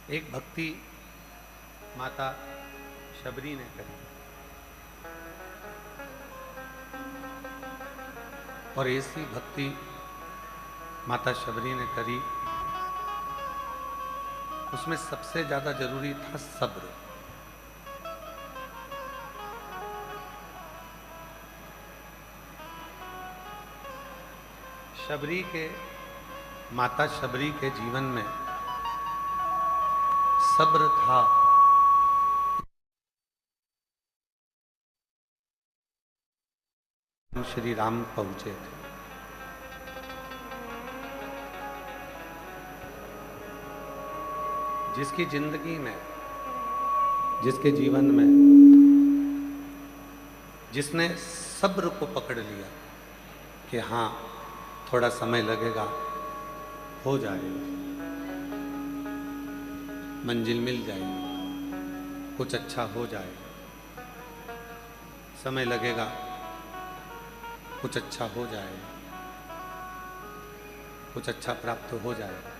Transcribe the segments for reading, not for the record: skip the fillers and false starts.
एक भक्ति माता शबरी ने करी और ऐसी भक्ति माता शबरी ने करी, उसमें सबसे ज्यादा जरूरी था सब्र। शबरी के माता शबरी के जीवन में सब्र था। श्री राम पहुंचे थे। जिसकी जिंदगी में, जिसके जीवन में, जिसने सब्र को पकड़ लिया कि हाँ थोड़ा समय लगेगा, हो जाएगा, मंजिल मिल जाएगी, कुछ अच्छा हो जाएगा, समय लगेगा, कुछ अच्छा हो जाएगा, कुछ अच्छा प्राप्त हो जाएगा।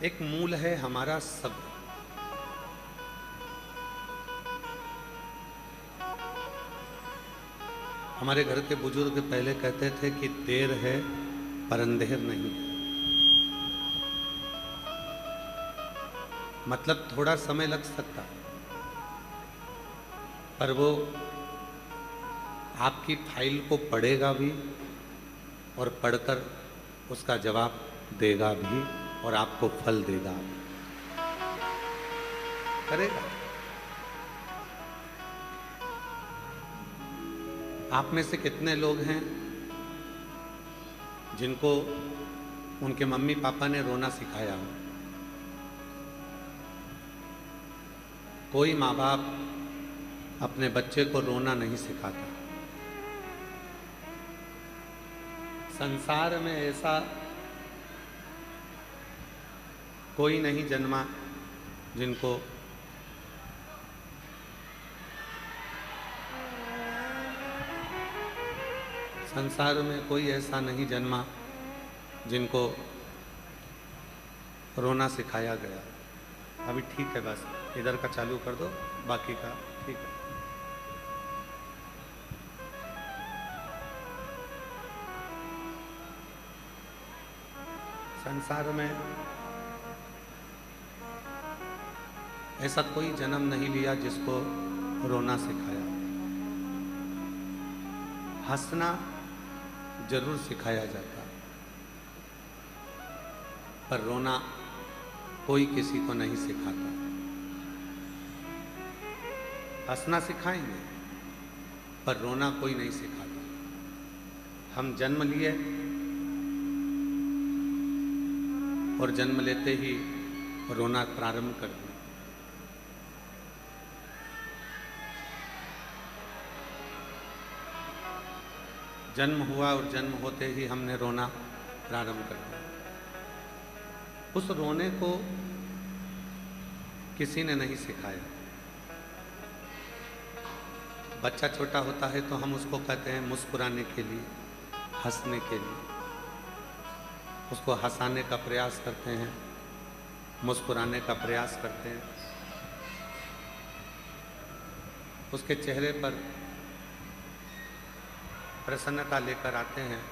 एक मूल है हमारा सब्र। हमारे घर के बुजुर्ग पहले कहते थे कि देर है पर अंधेर नहीं है। मतलब थोड़ा समय लग सकता है, पर वो आपकी फाइल को पढ़ेगा भी और पढ़कर उसका जवाब देगा भी और आपको फल देगा भी, करेगा। आप में से कितने लोग हैं जिनको उनके मम्मी पापा ने रोना सिखाया हो? कोई माँ बाप अपने बच्चे को रोना नहीं सिखाता। संसार में ऐसा कोई नहीं जन्मा जिनको संसार में कोई ऐसा नहीं जन्मा जिनको रोना सिखाया गया। अभी ठीक है, बस इधर का चालू कर दो, बाकी का ठीक है। संसार में ऐसा कोई जन्म नहीं लिया जिसको रोना सिखाया। हंसना जरूर सिखाया जाता, पर रोना कोई किसी को नहीं सिखाता। हंसना सिखाएंगे पर रोना कोई नहीं सिखाता। हम जन्म लिए और जन्म लेते ही रोना प्रारंभ कर दिया। जन्म हुआ और जन्म होते ही हमने रोना प्रारंभ कर दिया। उस रोने को किसी ने नहीं सिखाया। बच्चा छोटा होता है तो हम उसको कहते हैं मुस्कुराने के लिए, हंसने के लिए, उसको हंसाने का प्रयास करते हैं, मुस्कुराने का प्रयास करते हैं। उसके चेहरे पर प्रसन्नता लेकर आते हैं।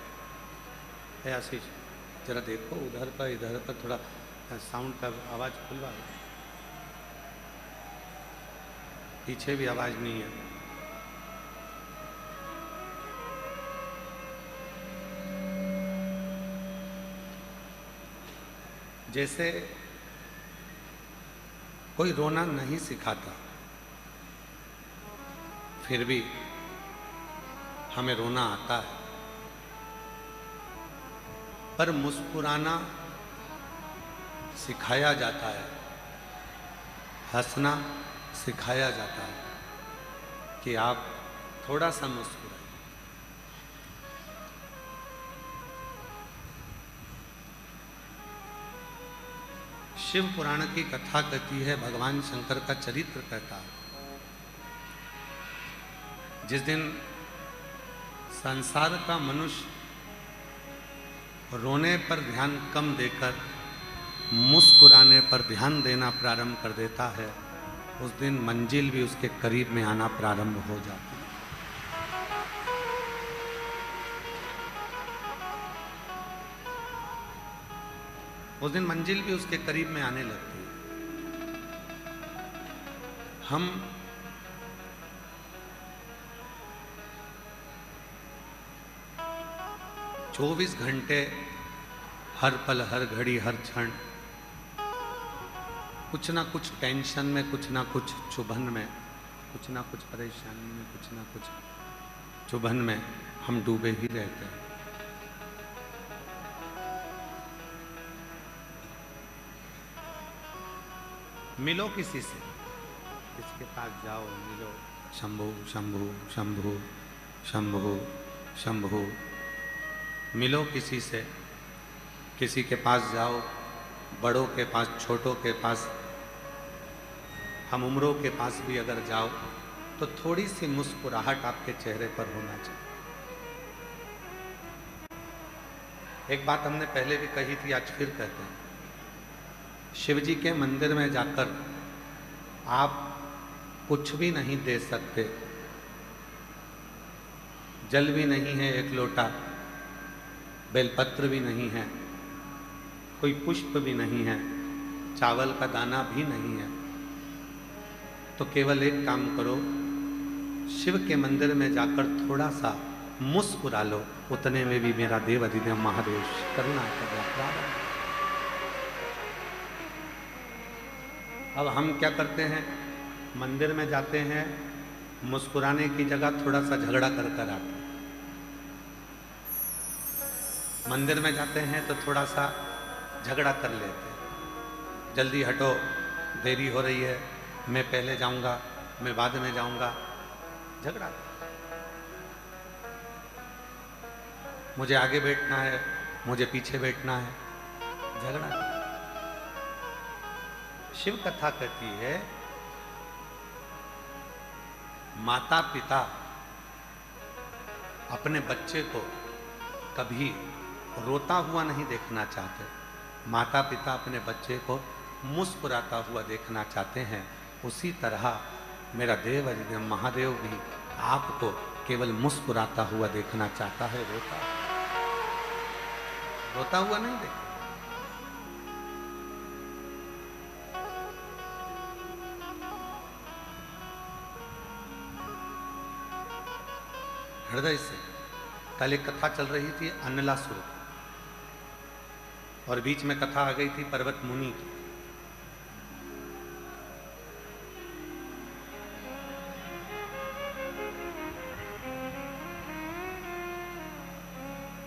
है आशीष, जरा देखो उधर पर इधर पर थोड़ा साउंड का आवाज़ खुलवा, पीछे भी आवाज़ नहीं है। जैसे कोई रोना नहीं सिखाता, फिर भी हमें रोना आता है। पर मुस्कुराना सिखाया जाता है, हंसना सिखाया जाता है कि आप थोड़ा सा मुस्कुराइए। शिव पुराण की कथा कहती है, भगवान शंकर का चरित्र कहता है, जिस दिन संसार का मनुष्य रोने पर ध्यान कम देकर मुस्कुराने पर ध्यान देना प्रारंभ कर देता है, उस दिन मंजिल भी उसके करीब में आना प्रारंभ हो जाती है। उस दिन मंजिल भी उसके करीब में आने लगती है। हम चौबीस घंटे हर पल, हर घड़ी, हर क्षण कुछ ना कुछ टेंशन में, कुछ ना कुछ चुभन में, कुछ ना कुछ परेशानी में, कुछ ना कुछ चुभन में हम डूबे ही रहते हैं। मिलो किसी से, किसके पास जाओ, मिलो, शंभु शंभु शंभु शंभु शंभु। मिलो किसी से, किसी के पास जाओ, बड़ों के पास, छोटों के पास, हम उम्रों के पास भी अगर जाओ तो थोड़ी सी मुस्कुराहट आपके चेहरे पर होना चाहिए। एक बात हमने पहले भी कही थी, आज फिर कहते हैं, शिव जी के मंदिर में जाकर आप कुछ भी नहीं दे सकते। जल भी नहीं है एक लोटा, बेलपत्र भी नहीं है, कोई पुष्प भी नहीं है, चावल का दाना भी नहीं है। तो केवल एक काम करो, शिव के मंदिर में जाकर थोड़ा सा मुस्कुरा लो, उतने में भी मेरा देव अधिदेव महादेव करुणा कर। अब हम क्या करते हैं, मंदिर में जाते हैं, मुस्कुराने की जगह थोड़ा सा झगड़ा कर कर आते हैं। मंदिर में जाते हैं तो थोड़ा सा झगड़ा कर लेते हैं, जल्दी हटो, देरी हो रही है, मैं पहले जाऊंगा, मैं बाद में जाऊंगा, झगड़ा। मुझे आगे बैठना है, मुझे पीछे बैठना है, झगड़ा। शिव कथा कहती है, माता पिता अपने बच्चे को कभी रोता हुआ नहीं देखना चाहते, माता पिता अपने बच्चे को मुस्कुराता हुआ देखना चाहते हैं। उसी तरह मेरा देव अधिदेव महादेव भी आपको केवल मुस्कुराता हुआ देखना चाहता है, रोता हुआ नहीं देखना। हृदय से। कल एक कथा चल रही थी अनलासुर की, और बीच में कथा आ गई थी पर्वत मुनि की।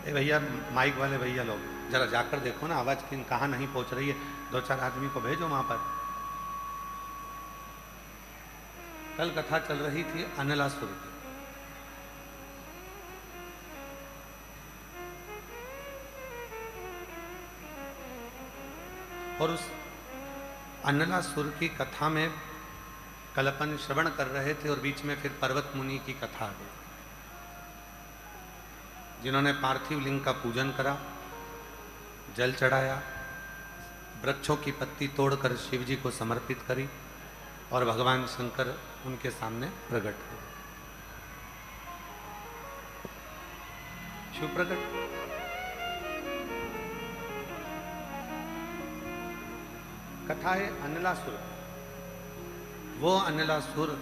भैया, माइक वाले भैया लोग जरा जाकर देखो ना, आवाज कहाँ नहीं पहुंच रही है, 2-4 आदमी को भेजो वहां पर। कल कथा चल रही थी अनलासुर की। और उस अनलासुर की कथा में कल अपन श्रवण कर रहे थे, और बीच में फिर पर्वत मुनि की कथा आ गई, जिन्होंने पार्थिव लिंग का पूजन करा, जल चढ़ाया, वृक्षों की पत्ती तोड़कर शिव जी को समर्पित करी, और भगवान शंकर उनके सामने प्रकट हुए। शिव प्रकट। कथा है अनलासुर। वो अनलासुर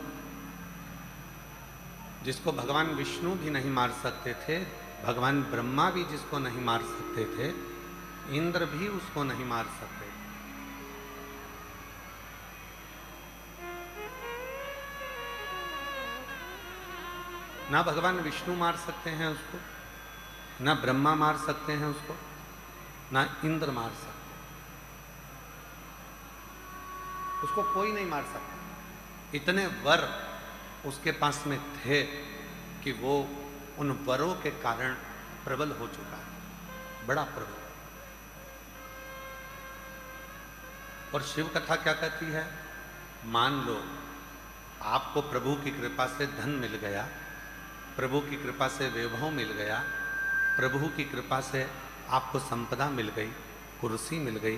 जिसको भगवान विष्णु भी नहीं मार सकते थे, भगवान ब्रह्मा भी जिसको नहीं मार सकते थे, इंद्र भी उसको नहीं मार सकते। ना भगवान विष्णु मार सकते हैं उसको, ना ब्रह्मा मार सकते हैं उसको, ना इंद्र मार सकते, उसको कोई नहीं मार सकता। इतने वर उसके पास में थे कि वो उन वरों के कारण प्रबल हो चुका है, बड़ा प्रबल। और शिव कथा क्या कहती है, मान लो आपको प्रभु की कृपा से धन मिल गया, प्रभु की कृपा से वैभव मिल गया, प्रभु की कृपा से आपको संपदा मिल गई, कुर्सी मिल गई,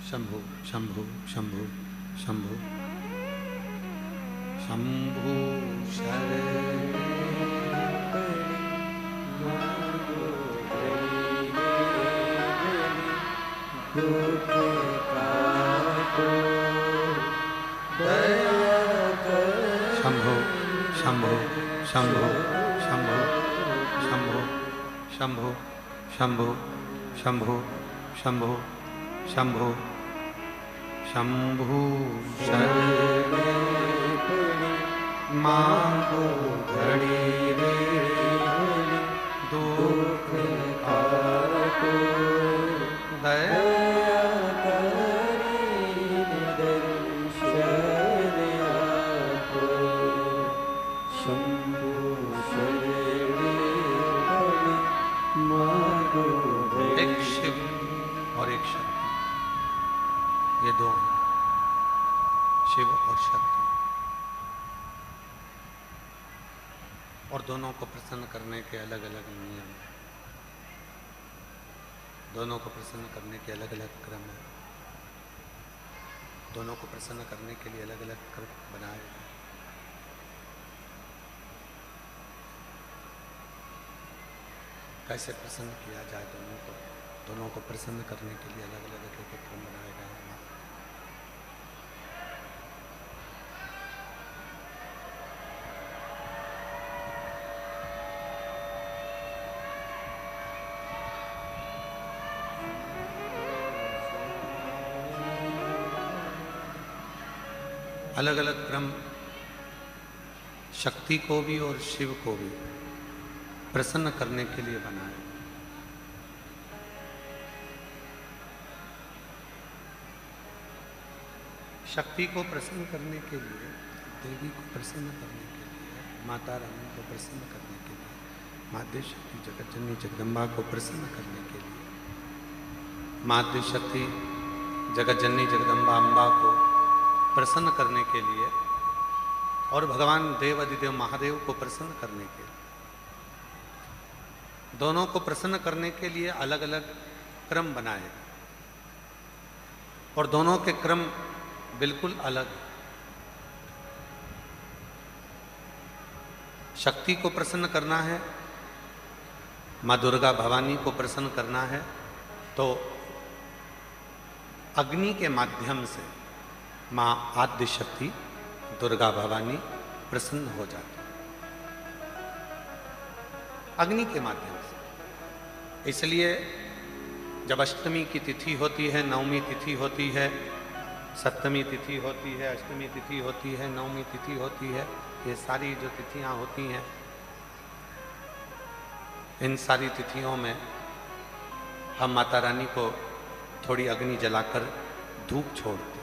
शंभु शंभु शंभु शंभु शंभु शंभु शंभु शंभु शंभु शंभु शंभु शंभु शंभु शंभु शंभु शंभु शरणे मांगो घड़ी रे दुख को दया करी दर्शन आपो शंभु शरणे मांगो। एक शिव और एक शक्ति, ये दो हैं, शिव और शक्ति, और दोनों को प्रसन्न करने के अलग अलग नियम हैं, दोनों को प्रसन्न करने के अलग अलग क्रम हैं, दोनों को प्रसन्न करने के लिए अलग अलग क्रम बनाए हैं। कैसे प्रसन्न किया जाए दोनों को प्रसन्न करने के लिए अलग अलग एक क्रम बनाए गए हैं। अलग अलग क्रम शक्ति को भी और शिव को भी प्रसन्न करने के लिए बनाए। शक्ति को प्रसन्न करने के लिए, देवी को प्रसन्न करने के लिए, माता रानी को प्रसन्न करने के लिए, माध्य शक्ति जगत जननी जगदम्बा को प्रसन्न करने के लिए, माध्य शक्ति जगत जननी जगदम्बा अम्बा को प्रसन्न करने के लिए, और भगवान देव अधिदेव महादेव को प्रसन्न करने के लिए, दोनों को प्रसन्न करने के लिए अलग अलग क्रम बनाए, और दोनों के क्रम बिल्कुल अलग। शक्ति को प्रसन्न करना है, माँ दुर्गा भवानी को प्रसन्न करना है, तो अग्नि के माध्यम से माँ आद्य शक्ति दुर्गा भवानी प्रसन्न हो जाती है, अग्नि के माध्यम से। इसलिए जब अष्टमी की तिथि होती है, नवमी तिथि होती है, सप्तमी तिथि होती है, अष्टमी तिथि होती है, नवमी तिथि होती है, ये सारी जो तिथियां होती हैं, इन सारी तिथियों में हम माता रानी को थोड़ी अग्नि जलाकर धूप छोड़ते।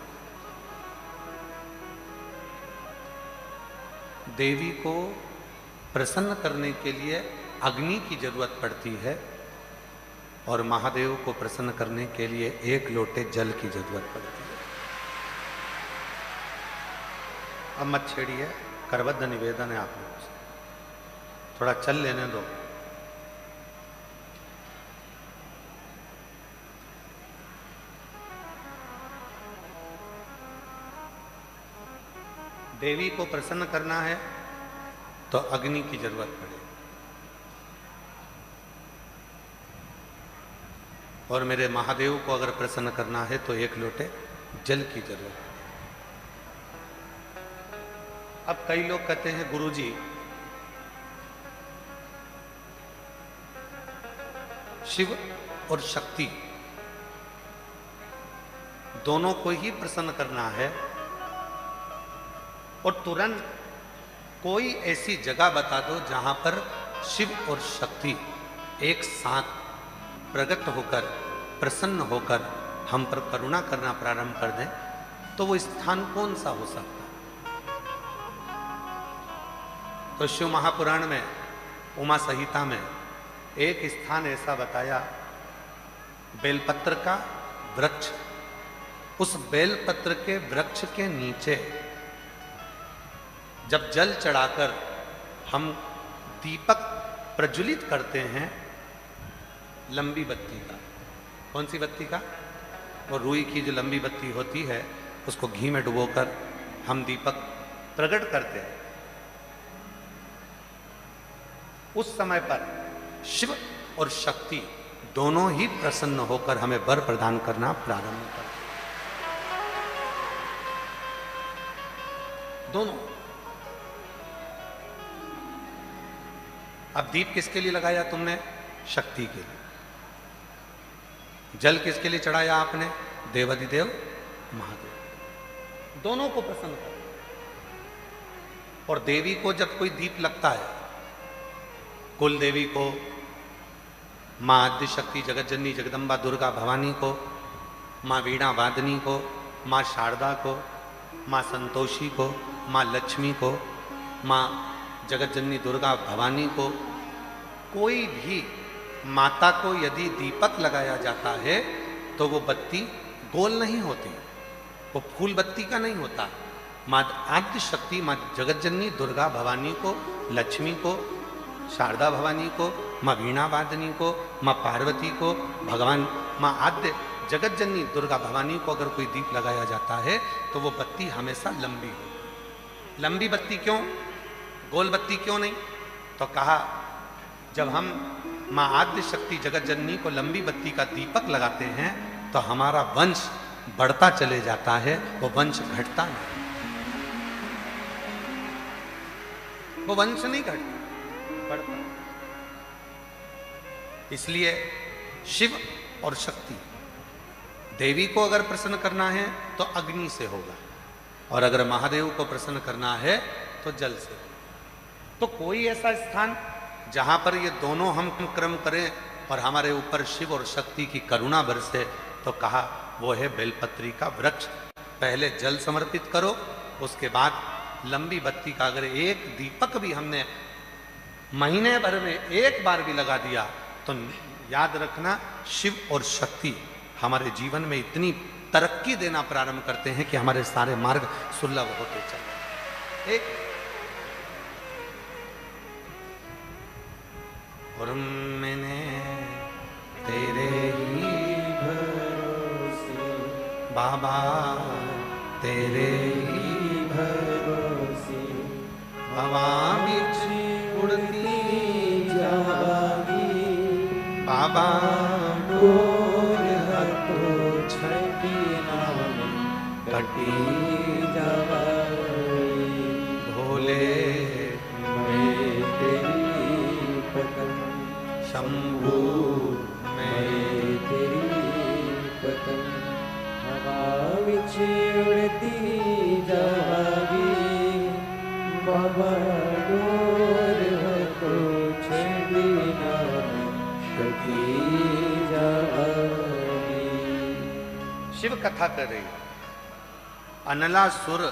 देवी को प्रसन्न करने के लिए अग्नि की जरूरत पड़ती है, और महादेव को प्रसन्न करने के लिए एक लोटे जल की जरूरत पड़ती है। अब मत छेड़िए, करबद्ध निवेदन है आप लोगों से, थोड़ा चल लेने दो। देवी को प्रसन्न करना है तो अग्नि की जरूरत पड़ेगी, और मेरे महादेव को अगर प्रसन्न करना है तो एक लोटे जल की जरूरत है। अब कई लोग कहते हैं गुरुजी शिव और शक्ति दोनों को ही प्रसन्न करना है, और तुरंत कोई ऐसी जगह बता दो जहां पर शिव और शक्ति एक साथ प्रकट होकर प्रसन्न होकर हम पर करुणा करना प्रारंभ कर दें, तो वो स्थान कौन सा हो सकता है? तो शिव महापुराण में उमा संहिता में एक स्थान ऐसा बताया, बेलपत्र का वृक्ष, उस बेलपत्र के वृक्ष के नीचे जब जल चढ़ाकर हम दीपक प्रज्वलित करते हैं, लंबी बत्ती का, कौन सी बत्ती का? और रुई की जो लंबी बत्ती होती है उसको घी में डुबोकर हम दीपक प्रकट करते हैं। उस समय पर शिव और शक्ति दोनों ही प्रसन्न होकर हमें वर प्रदान करना प्रारंभ करते हैं। दोनों। अब दीप किसके लिए लगाया तुमने? शक्ति के लिए। जल किसके लिए चढ़ाया आपने? देवाधिदेव महादेव। दोनों को प्रसन्न कर। और देवी को जब कोई दीप लगता है, कुल देवी को, मां आद्य शक्ति जगतजननी जगदम्बा दुर्गा भवानी को, मां वीणा वादनी को, मां शारदा को, मां संतोषी को, मां लक्ष्मी को, मां जगतजननी दुर्गा भवानी को, कोई भी माता को यदि दीपक लगाया जाता है तो वो बत्ती गोल नहीं होती, वो फूल बत्ती का नहीं होता। मां आद्य शक्ति, मां जगतजननी दुर्गा भवानी को, लक्ष्मी को, शारदा भवानी को, मां वीणा वादनी को, मां पार्वती को, भगवान मां आद्य जगतजननी दुर्गा भवानी को अगर कोई दीप लगाया जाता है तो वो बत्ती हमेशा लंबी हो। लंबी बत्ती क्यों? गोल बत्ती क्यों नहीं? तो कहा जब हम मां आद्य शक्ति जगतजननी को लंबी बत्ती का दीपक लगाते हैं तो हमारा वंश बढ़ता चले जाता है, वो वंश घटता नहीं। वो वंश नहीं घटता, बढ़ता। इसलिए शिव और शक्ति, देवी को अगर प्रसन्न करना है तो अग्नि से होगा, और अगर महादेव को प्रसन्न करना है तो जल से। तो कोई ऐसा स्थान जहां पर ये दोनों हम क्रम करें और हमारे ऊपर शिव और शक्ति की करुणा बरसे, तो कहा वो है बेलपत्री का वृक्ष। पहले जल समर्पित करो, उसके बाद लंबी बत्ती का अगर एक दीपक भी हमने महीने भर में एक बार भी लगा दिया तो याद रखना शिव और शक्ति हमारे जीवन में इतनी तरक्की देना प्रारंभ करते हैं कि हमारे सारे मार्ग सुलभ होते चले। एक और मैंने तेरे ही भरोसे बाबा, तेरे ही भरोसे हवा बिच उड़ती जागी बाबा, डोर हथो छठी नाम कटी जागी भोले शंभू मैं तेरी पतंग, हवा विच उड़ती जागी बाबा, डोर हथो छठी नाम कटी जागी। शिव कथा कर रही। अनलासुर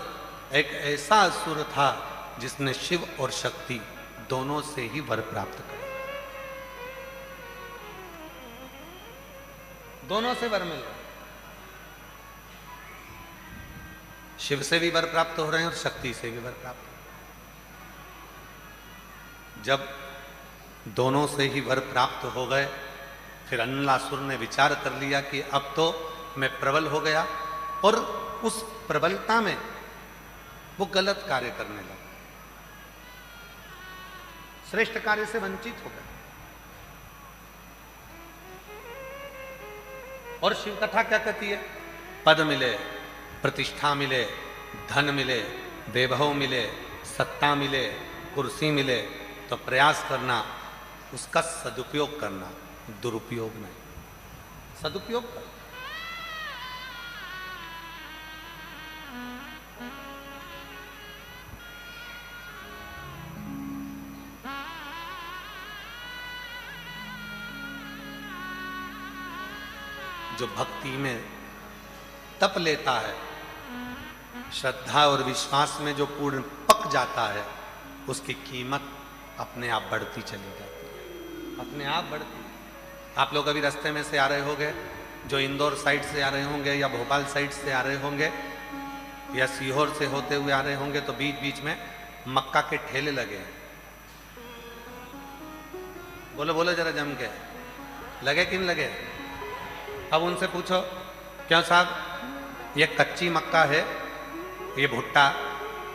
एक ऐसा असुर था जिसने शिव और शक्ति दोनों से ही वर प्राप्त किया। दोनों से वर मिल रहे, शिव से भी वर प्राप्त हो रहे हैं और शक्ति से भी वर प्राप्त हो रहे हैं। जब दोनों से ही वर प्राप्त हो गए, फिर अनलासुर ने विचार कर लिया कि अब तो मैं प्रबल हो गया, और उस प्रबलता में वो गलत कार्य करने लगा, श्रेष्ठ कार्य से वंचित हो गया। और शिव कथा क्या कहती है? पद मिले, प्रतिष्ठा मिले, धन मिले, वैभव मिले, सत्ता मिले, कुर्सी मिले तो प्रयास करना, उसका सदुपयोग करना, दुरुपयोग नहीं। सदुपयोग कर। जो भक्ति में तप लेता है, श्रद्धा और विश्वास में जो पूर्ण पक जाता है, उसकी कीमत अपने आप बढ़ती चली जाती है, अपने आप बढ़ती है। आप लोग अभी रास्ते में से आ रहे होंगे, जो इंदौर साइड से आ रहे होंगे या भोपाल साइड से आ रहे होंगे या सीहोर से होते हुए आ रहे होंगे, तो बीच बीच में मक्का के ठेले लगे हैं। बोलो बोलो जरा जम के, लगे कि नहीं लगे? अब उनसे पूछो क्यों साहब, ये कच्ची मक्का है, ये भुट्टा,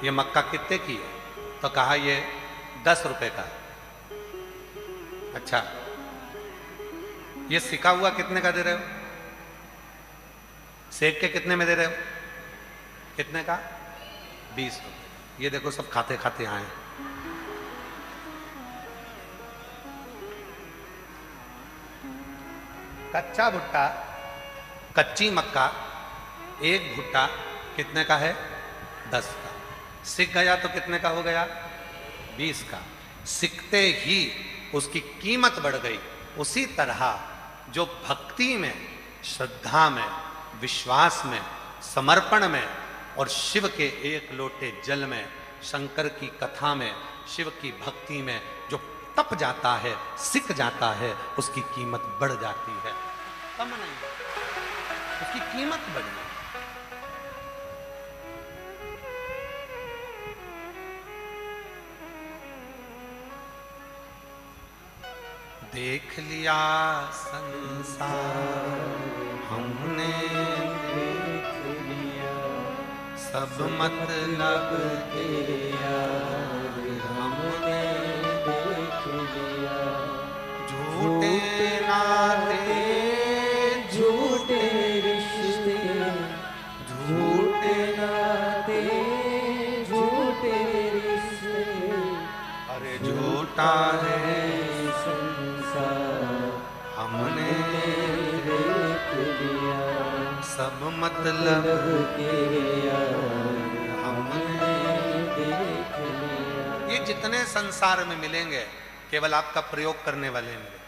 ये मक्का कितने की है? तो कहा ये 10 रुपए का। अच्छा, ये सिका हुआ कितने का दे रहे हो? सेक के कितने में दे रहे हो? कितने का? 20 रुपए। ये देखो सब खाते खाते आए। कच्चा भुट्टा, कच्ची मक्का, एक भुट्टा कितने का है? 10 का। सिक गया तो कितने का हो गया? 20 का। सिकते ही उसकी कीमत बढ़ गई। उसी तरह जो भक्ति में, श्रद्धा में, विश्वास में, समर्पण में और शिव के एक लोटे जल में, शंकर की कथा में, शिव की भक्ति में जो तप जाता है, सिक जाता है, उसकी कीमत बढ़ जाती है। कम नहीं, उसकी कीमत बढ़ी। देख लिया संसार हमने, देख लिया सब मतलब तेरा हमने देख लिया। झूठे नाते, झूठे रिश्ते, झूठे नाते, झूठे रिश्ते, अरे झूठा है हमने देख लिया, सब मतलब हमने देख लिया। ये जितने संसार में मिलेंगे केवल आपका प्रयोग करने वाले मिले।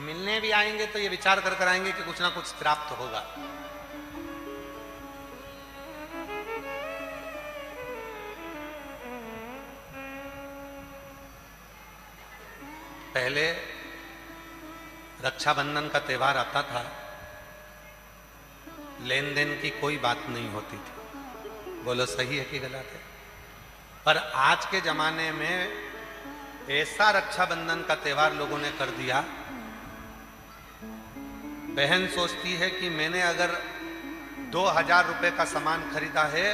मिलने भी आएंगे तो ये विचार कर आएंगे कि कुछ ना कुछ प्राप्त होगा। पहले रक्षाबंधन का त्योहार आता था, लेन देन की कोई बात नहीं होती थी। बोलो सही है कि गलत है? पर आज के जमाने में ऐसा रक्षाबंधन का त्योहार लोगों ने कर दिया, बहन सोचती है कि मैंने अगर 2000 रुपए का सामान खरीदा है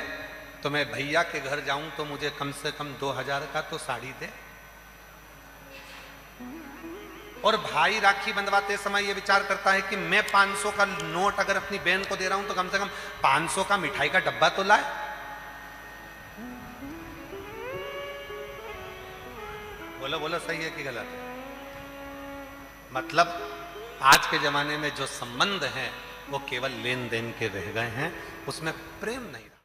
तो मैं भैया के घर जाऊं तो मुझे कम से कम 2000 का तो साड़ी दे। और भाई राखी बंधवाते समय ये विचार करता है कि मैं 500 का नोट अगर अपनी बहन को दे रहा हूं तो कम से कम 500 का मिठाई का डब्बा तो लाए। बोलो बोलो सही है कि गलत है? मतलब आज के जमाने में जो संबंध हैं वो केवल लेन देन के रह गए हैं, उसमें प्रेम नहीं।